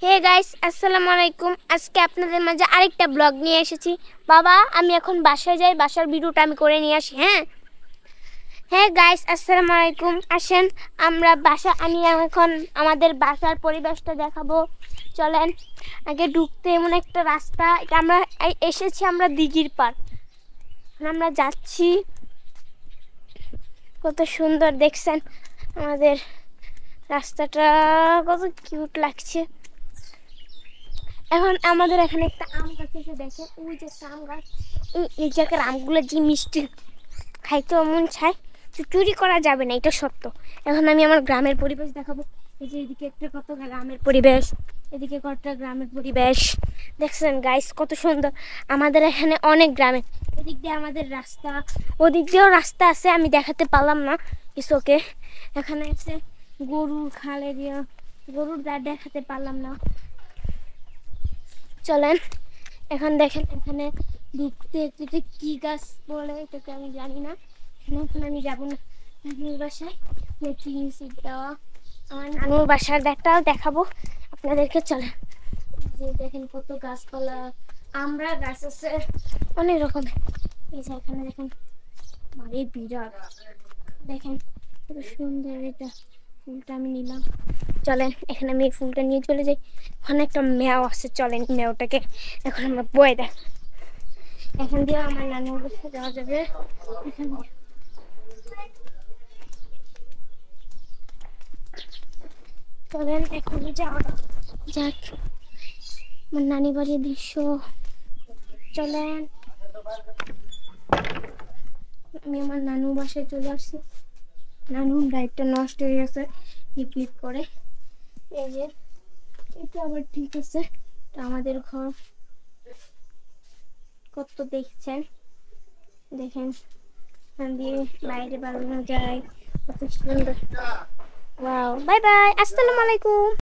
Hey guys, আসসালামু আলাইকুম। আজকে আপনাদের মাঝে আরেকটা ব্লগ নিয়ে এসেছি। বাবা, আমি এখন বাসায় যাই, বাসার ভিডিওটা আমি করে নিয়ে আসি। হ্যাঁ হ্যাঁ গাইস, আসসালামু আলাইকুম। আসেন আমি এখন আমাদের বাসার পরিবেশটা দেখাবো। চলেন। আগে ঢুকতে এমন একটা রাস্তা, এটা আমরা দিঘির পার। আমরা যাচ্ছি, কত সুন্দর দেখছেন আমাদের রাস্তাটা, কত কিউট লাগছে। এখন আমাদের এখানে একটা আম গাছ আছে, দেখেন ওই যে একটা আম গাছ। এই জায়গার আমগুলো যে মিষ্টি, খাইতে মন চায়। চুরি করা যাবে না, এটা সত্য। এখন আমি আমার গ্রামের পরিবেশ দেখাবো। এই যে এদিকে একটা কত গ্রামের পরিবেশ, এদিকে কতটা গ্রামের পরিবেশ দেখছেন গাইস, কত সুন্দর। আমাদের এখানে অনেক গ্রামে, এদিক দিয়ে আমাদের রাস্তা, ওদিক দিয়েও রাস্তা আছে, আমি দেখাতে পারলাম না কিছুকে। এখানে আছে গরুর খাল এরিয়া, গরুর দাঁড় দেখাতে পারলাম না। চলেন। এখন দেখেন এখানে ঢুকতে একটু কি গাছ বলে এটাকে আমি জানি না। এখন আমি যাবো না নানুর বাসায়, টিন সিট দেওয়া। আমার নানুর বাসার দেখাটাও দেখাবো আপনাদেরকে। চলেন। যে দেখেন কত গাছপালা, আমরা গাছ আছে অনেক রকমের। এই যে এখানে দেখেন বাড়ি বিরাট, দেখেন কত সুন্দর। এটা ফুলটা আমি নিলাম। চলেন, এখানে আমি এই ফুলটা নিয়ে চলে যাই। ওখানে একটা মেয়াও আছে, চলেন মেয়াওটাকে এখন আমরা বয়ে দেখ। এখান দিয়ে আমার নানুর কাছে যাওয়া যাবে। এখান দিয়ে চলেন এখন যাওয়া যাক আমার নানি বাড়ির দৃশ্য। চলেন, আমি আমার নানুর বাসায় চলে আসছি। নানুর লাইটটা নষ্ট হয়ে গেছে, ক্লিক করে। এই যে এটা আবার ঠিক আছে, এটা আমাদের ঘর। কত দেখছেন, দেখেন এখান দিয়ে বাইরে বাড়ানো যায়, কত সুন্দর। ওয়াও, বাই বাই, আসসালামু আলাইকুম।